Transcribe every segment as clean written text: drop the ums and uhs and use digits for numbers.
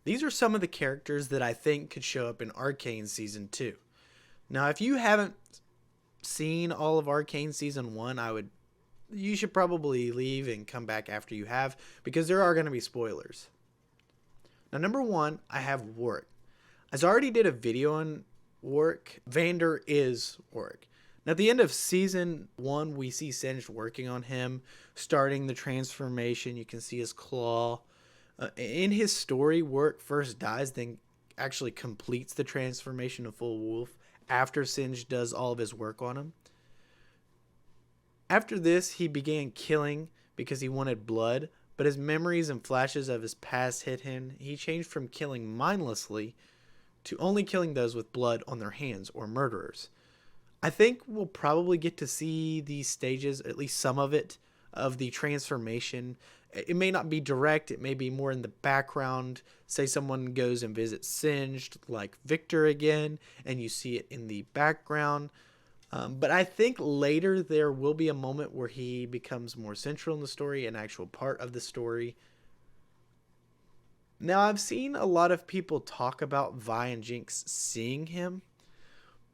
These are some of the characters that I think could show up in Arcane Season 2. Now, if you haven't seen all of Arcane Season 1, you should probably leave and come back after you have, because there are going to be spoilers. Now, number 1, I have Wart. As I already did a video on Wart, Vander is Wart. Now, at the end of Season 1, we see Singed working on him, starting the transformation. You can see his claw. In his story, Wart first dies, then actually completes the transformation of full wolf after Singed does all of his work on him. After this, he began killing because he wanted blood, but as memories and flashes of his past hit him, he changed from killing mindlessly to only killing those with blood on their hands, or murderers. I think we'll probably get to see these stages, at least some of it, of the transformation. It may not be direct, it may be more in the background. Say someone goes and visits Singed, like Victor again, and you see it in the background. But I think later there will be a moment where he becomes more central in the story, an actual part of the story. Now, I've seen a lot of people talk about Vi and Jinx seeing him,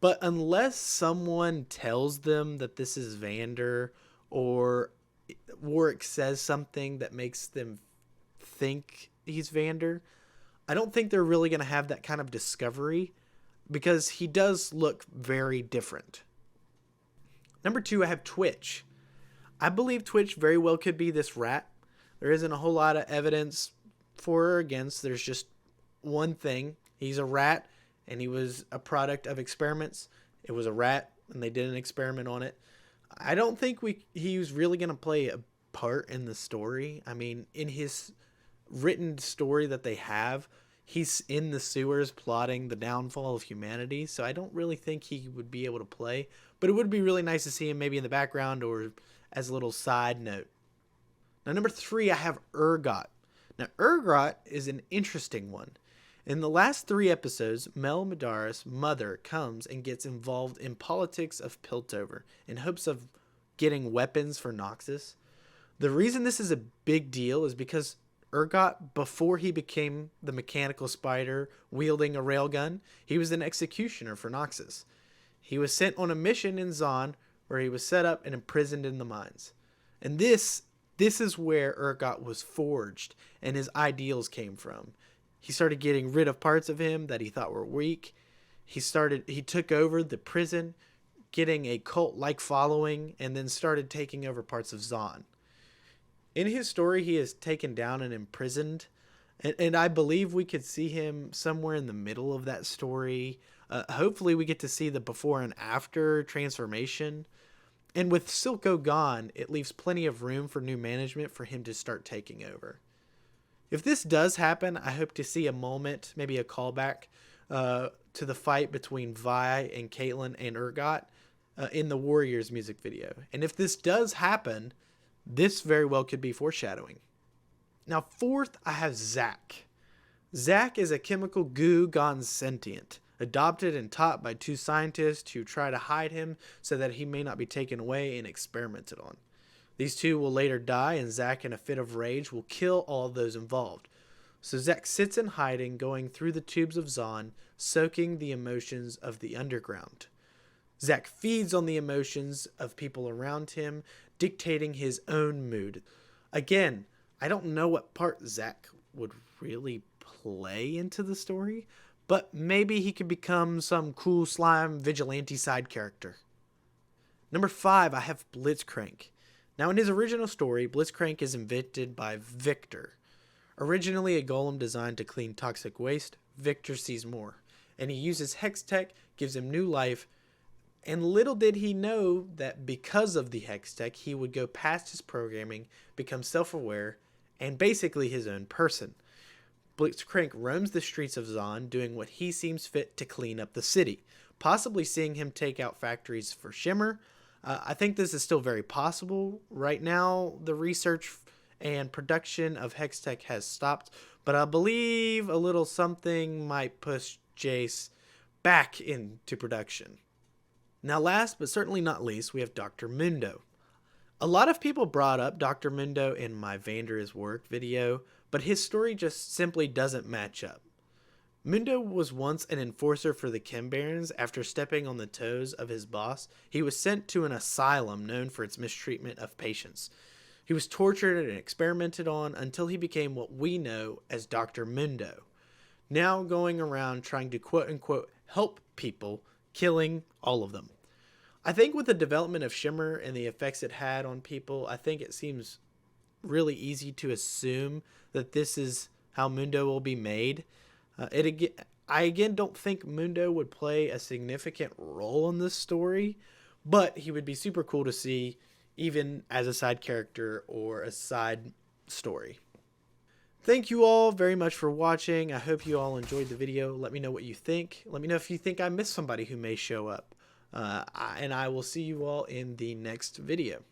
but unless someone tells them that this is Vander, or Warwick says something that makes them think he's Vander, I don't think they're really going to have that kind of discovery, because he does look very different. Number 2, I have Twitch. I believe Twitch very well could be this rat. There isn't a whole lot of evidence for or against. There's just one thing. He's a rat, and he was a product of experiments. It was a rat, and they did an experiment on it. I don't think he was really going to play a part in the story. I mean, in his written story that they have, he's in the sewers plotting the downfall of humanity, so I don't really think he would be able to play. But it would be really nice to see him maybe in the background or as a little side note. Now, number 3, I have Ergot. Now, Ergot is an interesting one. In the last 3 episodes, Mel Madara's mother comes and gets involved in politics of Piltover in hopes of getting weapons for Noxus. The reason this is a big deal is because Ergot, before he became the mechanical spider wielding a railgun, he was an executioner for Noxus. He was sent on a mission in Zon where he was set up and imprisoned in the mines. And this is where Ergot was forged and his ideals came from. He started getting rid of parts of him that he thought were weak. He took over the prison, getting a cult-like following, and then started taking over parts of Zon. In his story, he is taken down and imprisoned, and I believe we could see him somewhere in the middle of that story. Hopefully we get to see the before and after transformation. And with Silco gone, it leaves plenty of room for new management for him to start taking over. If this does happen, I hope to see a moment, maybe a callback to the fight between Vi and Caitlyn and Ergot in the Warriors music video. And if this does happen, this very well could be foreshadowing. Now, 4th, I have Zack. Zack is a chemical goo gone sentient, adopted and taught by 2 scientists who try to hide him so that he may not be taken away and experimented on. These 2 will later die, and Zack, in a fit of rage, will kill all of those involved. So Zack sits in hiding, going through the tubes of Zon, soaking the emotions of the underground. Zack feeds on the emotions of people around him, dictating his own mood. Again, I don't know what part Zack would really play into the story, but maybe he could become some cool slime vigilante side character. Number 5, I have Blitzcrank. Now, in his original story, Blitzcrank is invented by Victor. Originally a golem designed to clean toxic waste, Victor sees more, and he uses Hex Tech, gives him new life, and little did he know that because of the Hex Tech, he would go past his programming, become self-aware, and basically his own person. Blitzcrank roams the streets of Zon, doing what he seems fit to clean up the city, possibly seeing him take out factories for Shimmer. I think this is still very possible. Right now, the research and production of Hextech has stopped, but I believe a little something might push Jace back into production. Now, last but certainly not least, we have Dr. Mundo. A lot of people brought up Dr. Mundo in my Vander is Work video, but his story just simply doesn't match up. Mundo was once an enforcer for the Kim Barons. After stepping on the toes of his boss, he was sent to an asylum known for its mistreatment of patients. He was tortured and experimented on until he became what we know as Dr. Mundo, now going around trying to quote-unquote help people, killing all of them. I think with the development of Shimmer and the effects it had on people, I think it seems really easy to assume that this is how Mundo will be made. I again don't think Mundo would play a significant role in this story, but he would be super cool to see even as a side character or a side story. Thank you all very much for watching. I hope you all enjoyed the video. Let me know what you think. Let me know if you think I missed somebody who may show up. And I will see you all in the next video.